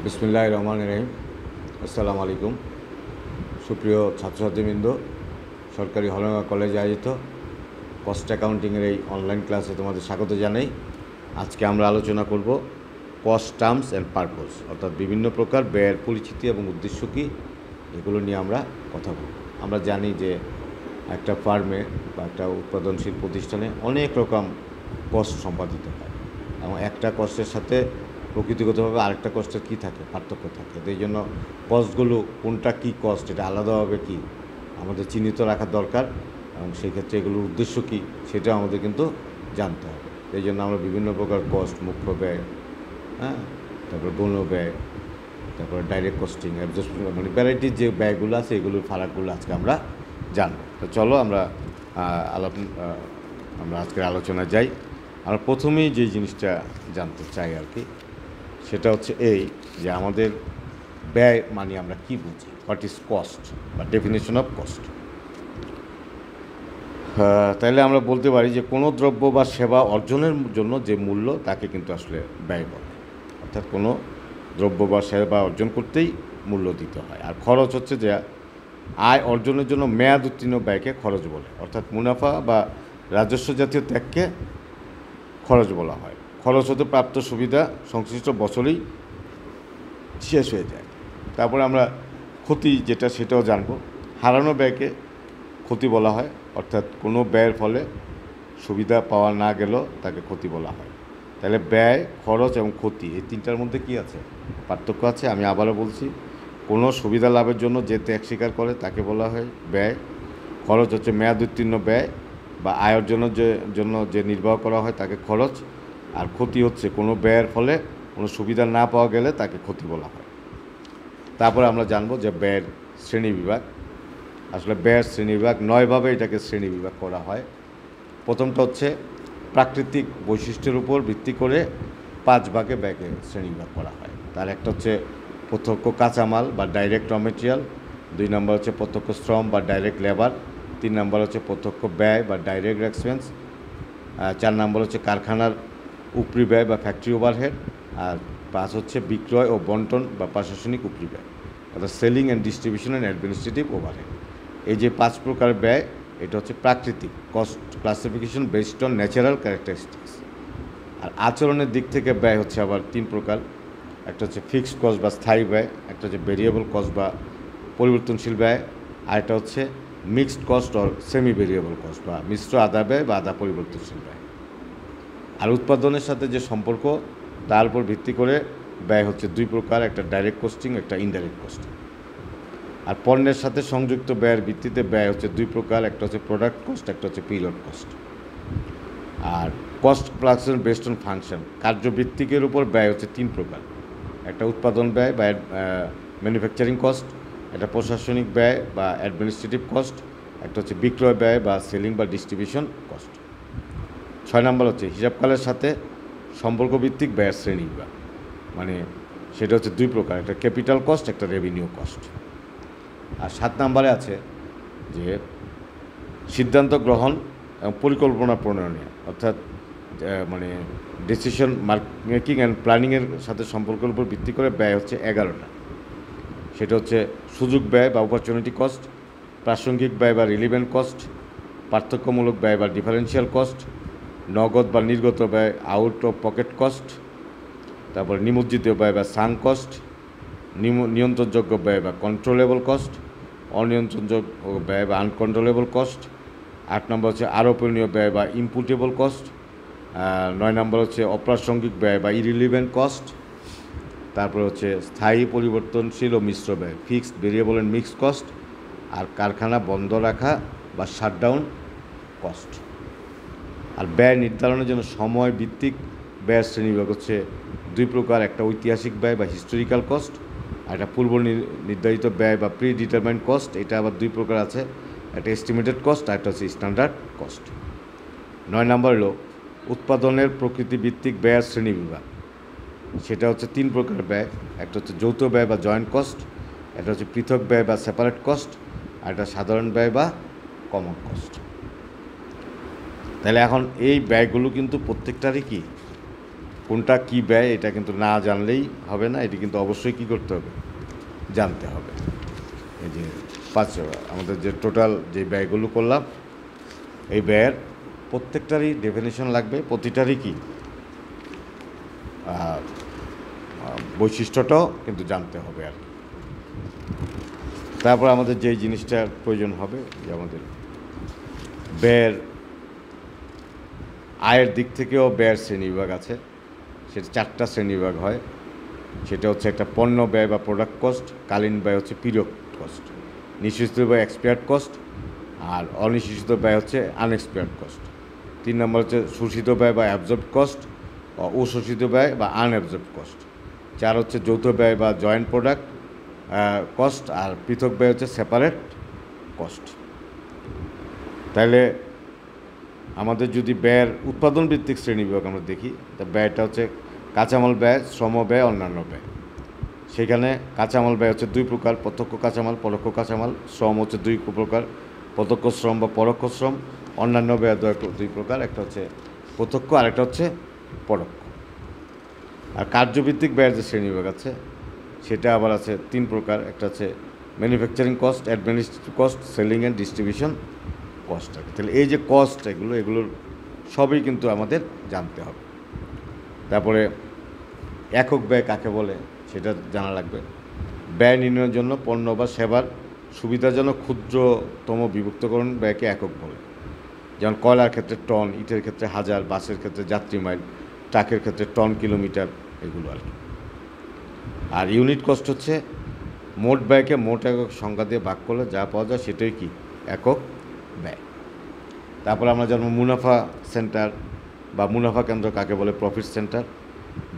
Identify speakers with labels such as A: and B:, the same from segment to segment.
A: বিসমিল্লাহির রহমানির রহিম। আসসালামু আলাইকুম। সুপ্রিয় ছাত্রছাত্রীবৃন্দ, সরকারি হলঙ্গা কলেজে আয়োজিত কস্ট অ্যাকাউন্টিংয়ের এই অনলাইন ক্লাসে তোমাদের স্বাগত জানাই। আজকে আমরা আলোচনা করব কস্ট টার্মস অ্যান্ড পারপোজ, অর্থাৎ বিভিন্ন প্রকার ব্যয়ের পরিচিতি এবং উদ্দেশ্য কী, এগুলো নিয়ে আমরা কথা বলব। আমরা জানি যে একটা ফার্মে বা একটা উৎপাদনশীল প্রতিষ্ঠানে অনেক রকম কস্ট সম্পাদিত হয় এবং একটা কস্টের সাথে প্রকৃতিগতভাবে আরেকটা কস্টের কী থাকে, পার্থক্য থাকে। তো এই জন্য কস্টগুলো কোনটা কী কস্ট, এটা আলাদাভাবে কী আমাদের চিহ্নিত রাখা দরকার এবং সেই ক্ষেত্রে এগুলোর উদ্দেশ্য কী সেটাও আমাদের কিন্তু জানতে হবে। এই জন্য আমরা বিভিন্ন প্রকার কস্ট, মুখ্য ব্যয়, তারপর গৌণ ব্যয়, তারপরে ডাইরেক্ট কস্টিং, অ্যাবজর্পশন, মানে ভ্যারাইটির যে ব্যয়গুলো আছে এগুলোর ফারাকগুলো আজকে আমরা জানব। তো চলো আমরা আজকের আলোচনায় যাই। আমরা প্রথমেই যে জিনিসটা জানতে চাই আর কি, সেটা হচ্ছে এই যে আমাদের ব্যয় মানে আমরা কি বুঝি, হোয়াট ইজ কস্ট বা ডেফিনেশন অফ কস্ট। তাইলে আমরা বলতে পারি যে কোনো দ্রব্য বা সেবা অর্জনের জন্য যে মূল্য তাকে কিন্তু আসলে ব্যয় বলে। অর্থাৎ কোনো দ্রব্য বা সেবা অর্জন করতেই মূল্য দিতে হয়। আর খরচ হচ্ছে যে আয় অর্জনের জন্য মেয়াদ উত্তীর্ণ ব্যয়কে খরচ বলে। অর্থাৎ মুনাফা বা রাজস্ব জাতীয় ত্যাগকে খরচ বলা হয়। খরচ হতে প্রাপ্ত সুবিধা সংশ্লিষ্ট বছরেই শেষ হয়ে যায়। তারপরে আমরা ক্ষতি যেটা সেটাও জানব। হারানো ব্যয়কে ক্ষতি বলা হয়, অর্থাৎ কোনো ব্যয়ের ফলে সুবিধা পাওয়া না গেলেও তাকে ক্ষতি বলা হয়। তাহলে ব্যয়, খরচ এবং ক্ষতি এই তিনটার মধ্যে কি আছে, পার্থক্য আছে। আমি আবারও বলছি, কোনো সুবিধা লাভের জন্য যে ত্যাগ স্বীকার করে তাকে বলা হয় ব্যয়। খরচ হচ্ছে মেয়াদ উত্তীর্ণ ব্যয় বা আয়ের জন্য যে নির্বাহ করা হয় তাকে খরচ। আর ক্ষতি হচ্ছে কোনো ব্যয়ের ফলে কোনো সুবিধা না পাওয়া গেলে তাকে ক্ষতি বলা হয়। তারপরে আমরা জানবো যে ব্যয়ের শ্রেণীবিভাগ। আসলে ব্যয়ের শ্রেণীবিভাগ 9ভাবে এটাকে শ্রেণীবিভাগ করা হয়। প্রথমটা হচ্ছে প্রাকৃতিক বৈশিষ্ট্যের উপর ভিত্তি করে 5 ভাগে ব্যয়কে শ্রেণীবিভাগ করা হয়। তার একটা হচ্ছে প্রত্যক্ষ কাঁচামাল বা ডাইরেক্ট র মেটেরিয়াল, 2 নম্বর হচ্ছে প্রত্যক্ষ শ্রম বা ডাইরেক্ট লেবার, 3 নম্বর হচ্ছে প্রত্যক্ষ ব্যয় বা ডাইরেক্ট এক্সপেন্স, 4 নম্বর হচ্ছে কারখানার উপরি ব্যয় বা ফ্যাক্টরি ওভারহেড, আর 5 হচ্ছে বিক্রয় ও বন্টন বা প্রশাসনিক উপরি ব্যয়, অর্থাৎ selling and distribution and administrative overhead. এই যে 5 প্রকার ব্যয়, এটা হচ্ছে প্রাকৃতিক cost classification based on natural characteristics. আর আচরণের দিক থেকে ব্যয় হচ্ছে আবার 3 প্রকার। একটা হচ্ছে ফিক্সড কস্ট বা স্থায়ী ব্যয়, একটা হচ্ছে ভেরিয়েবল কস্ট বা পরিবর্তনশীল ব্যয়, আর একটা হচ্ছে mixed cost or semi variable cost বা মিশ্র আধা ব্যয় বা আধা পরিবর্তনশীল ব্যয়। আর উৎপাদনের সাথে যে সম্পর্ক তার উপর ভিত্তি করে ব্যয় হচ্ছে 2 প্রকার, একটা ডাইরেক্ট কস্টিং, একটা ইনডাইরেক্ট কস্টিং। আর পণ্যের সাথে সংযুক্ত ব্যয়ের ভিত্তিতে ব্যয় হচ্ছে 2 প্রকার, একটা হচ্ছে প্রোডাক্ট কস্ট, একটা হচ্ছে পিরিয়ড কস্ট। আর cost fluctuation based on function, কার্যভিত্তিকের উপর ব্যয় হচ্ছে 3 প্রকার, একটা উৎপাদন ব্যয় বা ম্যানুফ্যাকচারিং কস্ট, একটা প্রশাসনিক ব্যয় বা অ্যাডমিনিস্ট্রেটিভ কস্ট, একটা হচ্ছে বিক্রয় ব্যয় বা সেলিং বা ডিস্ট্রিবিউশন কস্ট। 6 নম্বর হচ্ছে হিসাবকালের সাথে সম্পর্কভিত্তিক ব্যয়ের শ্রেণীবিভাগ, মানে সেটা হচ্ছে 2 প্রকার, একটা ক্যাপিটাল কস্ট, একটা রেভিনিউ কস্ট। আর 7 নম্বরে আছে যে সিদ্ধান্ত গ্রহণ এবং পরিকল্পনা প্রণয়নে, অর্থাৎ মানে ডিসিশন মেকিং অ্যান্ড প্ল্যানিংয়ের সাথে সম্পর্কের উপর ভিত্তি করে ব্যয় হচ্ছে 11টা। সেটা হচ্ছে সুযোগ ব্যয় বা অপরচুনিটি কস্ট, প্রাসঙ্গিক ব্যয় বা রিলিভেন্ট কস্ট, পার্থক্যমূলক ব্যয় বা ডিফারেন্সিয়াল কস্ট, নগদ বা নির্গত ব্যয় আউট অফ পকেট কস্ট, তারপর নিমজ্জিত ব্যয় বা সাঙ্ক কস্ট, নিয়ন্ত্রণযোগ্য ব্যয় বা কন্ট্রোলেবল কস্ট, অনিয়ন্ত্রণযোগ্য ব্যয় বা আনকন্ট্রোলেবল কস্ট। 8 নম্বর হচ্ছে আরোপনীয় ব্যয় বা ইম্পুটেবল কস্ট। 9 নম্বর হচ্ছে অপ্রাসঙ্গিক ব্যয় বা ইরিলিভেন্ট কস্ট। তারপর হচ্ছে স্থায়ী, পরিবর্তনশীল ও মিশ্র ব্যয়, fixed, variable and mixed cost. আর কারখানা বন্ধ রাখা বা শাটডাউন কস্ট। আর ব্যয় নির্ধারণের জন্য সময় ভিত্তিক ব্যয়ের শ্রেণীবিভাগ হচ্ছে 2 প্রকার, একটা ঐতিহাসিক ব্যয় বা হিস্টোরিক্যাল কস্ট, আর একটা পূর্ব নির্ধারিত ব্যয় বা প্রি ডিটারমাইন্ড কস্ট। এটা আবার 2 প্রকার আছে, একটা এস্টিমেটেড কস্ট আর একটা হচ্ছে স্ট্যান্ডার্ড কস্ট। 9 নম্বর হলো উৎপাদনের প্রকৃতিভিত্তিক ব্যয়ের শ্রেণীবিভাগ। সেটা হচ্ছে 3 প্রকার ব্যয়, একটা হচ্ছে যৌথ ব্যয় বা জয়েন্ট কস্ট, একটা হচ্ছে পৃথক ব্যয় বা সেপারেট কস্ট, আর একটা সাধারণ ব্যয় বা কমন কস্ট। তাহলে এখন এই ব্যয়গুলো কিন্তু প্রত্যেকটারই কি কোনটা কী ব্যয় এটা কিন্তু না জানলেই হবে না, এটি কিন্তু অবশ্যই কী করতে হবে, জানতে হবে। এই যে আমাদের যে টোটাল যে ব্যয়গুলো করলাম, এই ব্যয়ের প্রত্যেকটারই ডেফিনেশন লাগবে, প্রতিটারই কি বৈশিষ্ট্যটাও কিন্তু জানতে হবে আর কি। তারপর আমাদের যেই জিনিসটার প্রয়োজন হবে, যে আমাদের ব্যয়ের আয়ের দিক থেকেও ব্যয়ের শ্রেণীবিভাগ আছে, সেটা 4টা শ্রেণীবিভাগ হয়। সেটা হচ্ছে একটা পণ্য ব্যয় বা প্রোডাক্ট কস্ট, কালীন ব্যয় হচ্ছে পিরিয়ড কস্ট, নিশ্চিত ব্যয় এক্সপায়ার্ড কস্ট, আর অনিশ্চিত ব্যয় হচ্ছে আনএক্সপায়ার্ড কস্ট। 3 নম্বর হচ্ছে শোষিত ব্যয় বা অ্যাবজর্বড কস্ট, অশোষিত ব্যয় বা আনঅ্যাবজর্বড কস্ট। 4 হচ্ছে যৌথ ব্যয় বা জয়েন্ট প্রোডাক্ট কস্ট, আর পৃথক ব্যয় হচ্ছে সেপারেট কস্ট। তাহলে আমাদের যদি ব্যয়ের উৎপাদন ভিত্তিক শ্রেণীবিভাগ আমরা দেখি, তা ব্যয়টা হচ্ছে কাঁচামাল ব্যয়, শ্রম ব্যয়, অন্যান্য ব্যয়। সেখানে কাঁচামাল ব্যয় হচ্ছে 2 প্রকার, প্রত্যক্ষ কাঁচামাল, পরোক্ষ কাঁচামাল। শ্রম হচ্ছে 2 প্রকার, প্রত্যক্ষ শ্রম বা পরোক্ষ শ্রম। অন্যান্য ব্যয় 2 প্রকার, একটা হচ্ছে প্রত্যক্ষ আর একটা হচ্ছে পরোক্ষ। আর কার্যভিত্তিক ব্যয়ের যে শ্রেণীবিভাগ আছে সেটা আবার আছে 3 প্রকার, একটা হচ্ছে manufacturing cost, administrative cost, selling and distribution cost. তাহলে এই যে কস্ট, এগুলোর সবই কিন্তু আমাদের জানতে হবে। তারপরে একক ব্যয় কাকে বলে সেটা জানা লাগবে। ব্যয় নির্ণয়ের জন্য পণ্য বা সেবার সুবিধাজনক ক্ষুদ্রতম বিভক্তকরণ ব্যয়কে একক বলে। যেমন কয়লার ক্ষেত্রে টন, ইটের ক্ষেত্রে হাজার, বাসের ক্ষেত্রে যাত্রী মাইল, ট্রাকের ক্ষেত্রে টন কিলোমিটার, এগুলো আর কি। আর ইউনিট কস্ট হচ্ছে মোট ব্যয়কে মোট একক সংখ্যা দিয়ে ভাগ করলে যা পাওয়া যায় সেটাই কি একক ব্যয়। তারপর আমরা জানবো মুনাফা সেন্টার বা মুনাফা কেন্দ্র কাকে বলে, প্রফিট সেন্টার।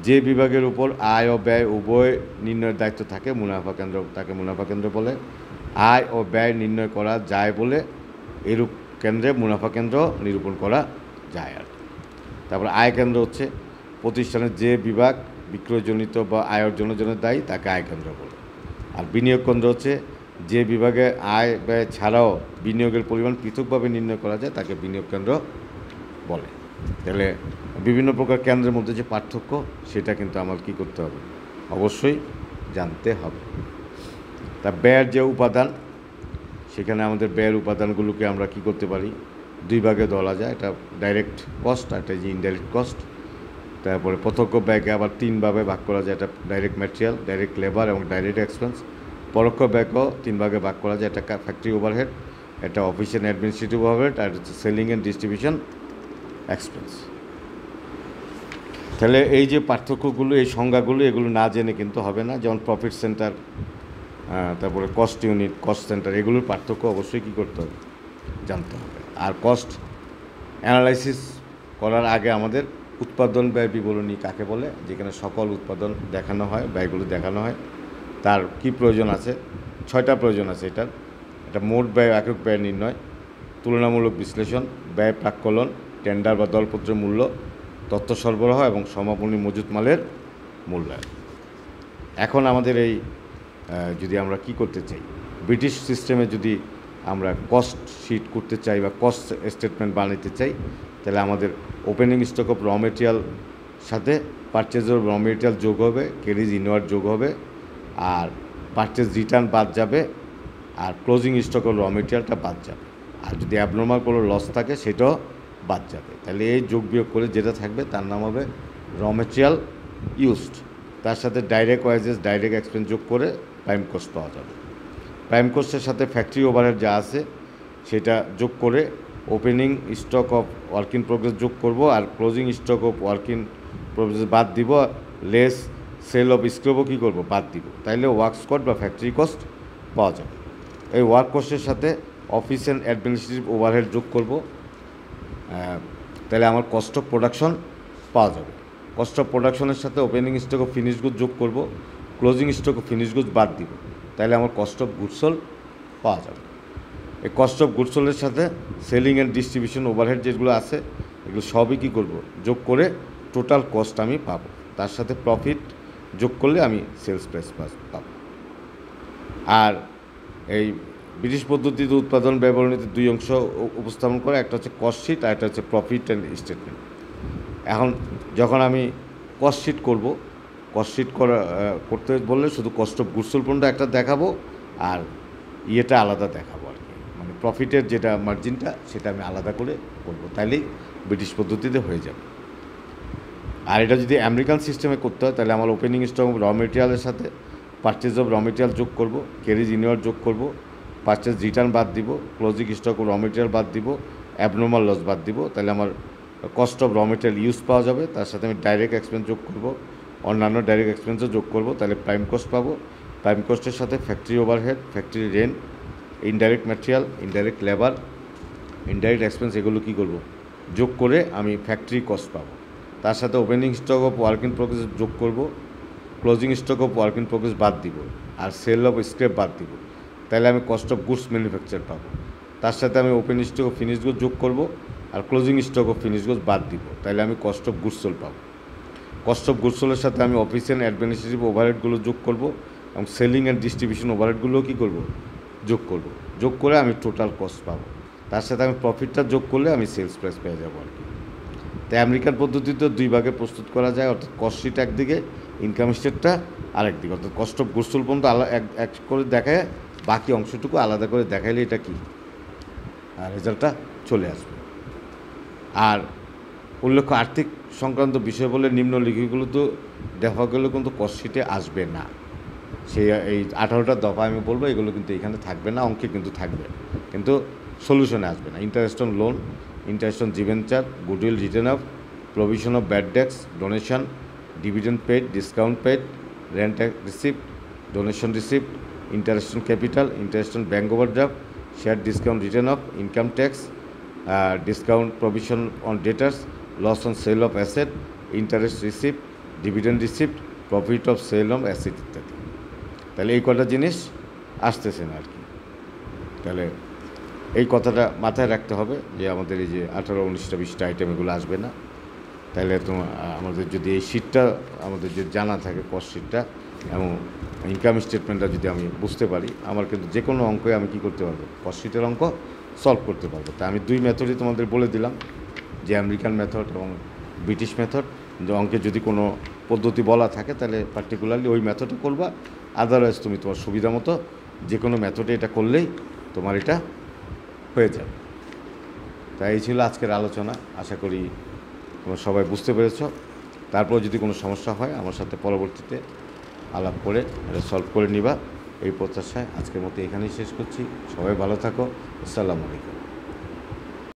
A: যে বিভাগের উপর আয় ও ব্যয় উভয় নির্ণয়ের দায়িত্ব থাকে মুনাফা কেন্দ্র, তাকে মুনাফা কেন্দ্র বলে। আয় ও ব্যয় নির্ণয় করা যায় বলে এরূপ কেন্দ্রে মুনাফা কেন্দ্র নিরূপণ করা যায় আর। তারপর আয় কেন্দ্র হচ্ছে প্রতিষ্ঠানের যে বিভাগ বিক্রয়জনিত বা আয় অর্জনের জন্য দায়ী তাকে আয় কেন্দ্র বলে। আর বিনিয়োগ কেন্দ্র হচ্ছে যে বিভাগে আয় ব্যয় ছাড়াও বিনিয়োগের পরিমাণ পৃথকভাবে নির্ণয় করা যায় তাকে বিনিয়োগ কেন্দ্র বলে। তাহলে বিভিন্ন প্রকার কেন্দ্রের মধ্যে যে পার্থক্য সেটা কিন্তু আমার কী করতে হবে, অবশ্যই জানতে হবে। তা ব্যয়ের যে উপাদান, সেখানে আমাদের ব্যয়ের উপাদানগুলোকে আমরা কি করতে পারি, 2 ভাগে ধরা যায়। এটা ডাইরেক্ট কস্ট আর এটা যে ইনডাইরেক্ট কস্ট। তারপরে প্রত্যক্ষ ব্যয়কে আবার 3 ভাগে ভাগ করা যায়, এটা ডাইরেক্ট ম্যাটেরিয়াল, ডাইরেক্ট লেবার এবং ডাইরেক্ট এক্সপেন্স। পরোক্ষ ব্যয়কেও 3 ভাগে ভাগ করা যায়, এটা ফ্যাক্টরি ওভারহেড, এটা অফিস অ্যান্ড অ্যাডমিনিস্ট্রেটিভ ওভারহেড, আর হচ্ছে সেলিং অ্যান্ড ডিস্ট্রিবিউশন এক্সপেন্স। তাহলে এই যে পার্থক্যগুলো, এই সংজ্ঞাগুলো, এগুলো না জেনে কিন্তু হবে না। যেমন প্রফিট সেন্টার, তারপরে কস্ট ইউনিট, কস্ট সেন্টার, এগুলোর পার্থক্য অবশ্যই কী করতে হবে, জানতে হবে। আর কস্ট অ্যানালাইসিস করার আগে আমাদের উৎপাদন ব্যয় বিবরণী কাকে বলে, যেখানে সকল উৎপাদন দেখানো হয়, ব্যয়গুলো দেখানো হয়, তার কি প্রয়োজন আছে, 6টা প্রয়োজন আছে এটার। এটা মোট ব্যয়, একক ব্যয় নির্ণয়, তুলনামূলক বিশ্লেষণ, ব্যয় প্রাক্কলন, টেন্ডার বা দরপত্রের মূল্য, তথ্য সরবরাহ এবং সমাপনী মজুত মালের মূল্যায়ন। এখন আমাদের এই যদি আমরা কি করতে চাই, ব্রিটিশ সিস্টেমে যদি আমরা কস্ট শিট করতে চাই বা কস্ট স্টেটমেন্ট বানাতে চাই, তাহলে আমাদের ওপেনিং স্টক অফ র মেটেরিয়াল সাথে পারচেজ অফ র মেটেরিয়াল যোগ হবে, ক্যারিজ ইনওয়ার্ড যোগ হবে, আর পারচেজ রিটার্ন বাদ যাবে, আর ক্লোজিং স্টক অফ র মেটেরিয়ালটা বাদ যাবে। আর যদি অ্যাবনর্মাল কোনো লস থাকে সেটাও বাদ যাবে। তাহলে এই যোগ বিয়োগ করে যেটা থাকবে তার নাম হবে র মেটেরিয়াল ইউজড। তার সাথে ডাইরেক্ট ওয়াইজেস, ডাইরেক্ট এক্সপেন্স যোগ করে প্রাইম কস্ট পাওয়া যাবে। প্রাইম কস্টের সাথে ফ্যাক্টরি ওভারহেড যা আছে সেটা যোগ করে opening stock of work in progress যোগ করব, আর closing stock of work in progress বাদ দিব, লেস সেল অফ স্ক্রবও কী করবো, বাদ দিব। তাইলে ওয়ার্কস কস্ট বা ফ্যাক্টরি কস্ট পাওয়া যাবে। এই ওয়ার্ক কস্টের সাথে অফিস অ্যান্ড অ্যাডমিনিস্ট্রেটিভ ওভারহেড যোগ করব, তাহলে আমার কস্ট অফ প্রোডাকশন পাওয়া যাবে। কস্ট অফ প্রোডাকশনের সাথে opening stock of finish good যোগ করব, closing stock of finish good বাদ দিব, তাহলে আমার কস্ট অফ গুডস সোল্ড পাওয়া যাবে। এই কস্ট অফ গুডস সোল্ডের সাথে সেলিং অ্যান্ড ডিস্ট্রিবিউশন ওভারহেড যেগুলো আছে এগুলো সবই কী করব, যোগ করে টোটাল কস্ট আমি পাবো। তার সাথে প্রফিট যোগ করলে আমি সেলস প্রাইস পাবো। আর এই ব্রিটিশ পদ্ধতিতে উৎপাদন ব্যবরণীতে 2 অংশ উপস্থাপন করে, একটা হচ্ছে কস্ট শিট আর একটা হচ্ছে প্রফিট অ্যান্ড স্টেটমেন্ট। এখন যখন আমি কস্ট শিট করব। কস্ট শিট করতে বললে শুধু কস্ট অফ গুডস সোল্ড পণ্য একটা দেখাবো, আর ইয়েটা আলাদা দেখাবো আর কি, মানে প্রফিটের যেটা মার্জিনটা সেটা আমি আলাদা করে করবো, তাইলেই ব্রিটিশ পদ্ধতিতে হয়ে যাবে। আর এটা যদি আমেরিকান সিস্টেমে করতে হয় তাহলে আমার ওপেনিং স্টক র মেটেরিয়ালের সাথে পারচেজ অফ র মেটেরিয়াল যোগ করব, ক্যারিজ ইনওয়ার্ড যোগ করব, পারচেজ রিটার্ন বাদ দিব, ক্লোজিং স্টক র মেটেরিয়াল বাদ দিব, অ্যাবনর্মাল লস বাদ দিব, তাহলে আমার কস্ট অফ র মেটেরিয়াল ইউজ পাওয়া যাবে। তার সাথে আমি ডাইরেক্ট এক্সপেন্স যোগ করব, অন্যান্য ডাইরেক্ট এক্সপেন্সও যোগ করব, তাহলে প্রাইম কস্ট পাবো। প্রাইম কস্টের সাথে factory overhead, factory rent, indirect material, indirect labour, indirect expense এগুলো কী করব, যোগ করে আমি ফ্যাক্টরি কস্ট পাবো। তার সাথে opening stock of work in progress যোগ করব, closing stock of work in progress বাদ দিব, আর সেল অফ স্ক্র্যাপ বাদ দিব, তাহলে আমি কস্ট অফ গুডস ম্যানুফ্যাকচার পাবো। তার সাথে আমি opening stock of finish goods যোগ করব, আর closing stock of finish goods বাদ দিব, তাহলে আমি কস্ট অফ গুডস সোল্ড পাবো। কস্ট অফ গুডস সোল্ডের সাথে আমি অফিস অ্যান্ড অ্যাডমিনিস্ট্রেটিভ ওভারহেডগুলো যোগ করব, এবং সেলিং অ্যান্ড ডিস্ট্রিবিউশন ওভারহেডগুলোও কী করব, যোগ করব। যোগ করে আমি টোটাল কস্ট পাবো। তার সাথে আমি প্রফিটটা যোগ করলে আমি সেলস প্রাইস পেয়ে যাবো আর কি। তাই আমেরিকান পদ্ধতিতে দুই ভাগে প্রস্তুত করা যায়, অর্থাৎ কস্ট শিট একদিকে, ইনকাম স্টেটটা আরেকদিকে, অর্থাৎ কস্ট অফ গুডস সোল্ড পর্যন্ত এক করে দেখায়, বাকি অংশটুকু আলাদা করে দেখাইলে এটা কি রেজাল্টটা চলে আসবে। আর উল্লেখ্য আর্থিক সংক্রান্ত বিষয় বলে নিম্নলিখিতগুলো তো দেখা গেলে কিন্তু কস্ট শিটে আসবে না। সেই এই 18টা দফা আমি বলবো, এগুলো কিন্তু এখানে থাকবে না, অঙ্কে কিন্তু থাকবে, কিন্তু সলিউশনে আসবে না। Interest on loan, interest on debenture, goodwill return of, provision of bad debts, donation, dividend paid, discount paid, rent receipt, donation receipt, interest on capital, interest on bank overdraft, share discount return of, income tax, discount provision on debtors, loss on sale of asset, interest receipt, dividend receipt, profit of sale of asset ইত্যাদি। তাহলে এই কটা জিনিস আসতেছে না আর কি। তাহলে এই কথাটা মাথায় রাখতে হবে যে আমাদের এই যে 18, 19টা, 20টা আইটেম এগুলো আসবে না। তাহলে আমাদের যদি এই শিটটা আমাদের যে জানা থাকে, কস্ট শিটটা এবং ইনকাম স্টেটমেন্টটা যদি আমি বুঝতে পারি, আমার কিন্তু যে কোনো অঙ্কে আমি কী করতে পারবো, কস্ট শিটের অঙ্ক সলভ করতে পারবো। তা আমি দুই মেথডই তোমাদের বলে দিলাম, যে আমেরিকান মেথড এবং ব্রিটিশ মেথড। যে অঙ্কে যদি কোনো পদ্ধতি বলা থাকে তাহলে পার্টিকুলারলি ওই মেথডে করবা, আদারওয়াইজ তুমি তোমার সুবিধা মতো যে কোনো মেথডে এটা করলেই তোমার এটা হয়ে যাবে। তাই এই ছিল আজকের আলোচনা, আশা করি তোমরা সবাই বুঝতে পেরেছ। তারপর যদি কোনো সমস্যা হয় আমার সাথে পরবর্তীতে আলাপ করে এটা সলভ করে নিবা, এই প্রত্যাশায় আজকের মতো এখানেই শেষ করছি। সবাই ভালো থাকো, আসসালামু আলাইকুম।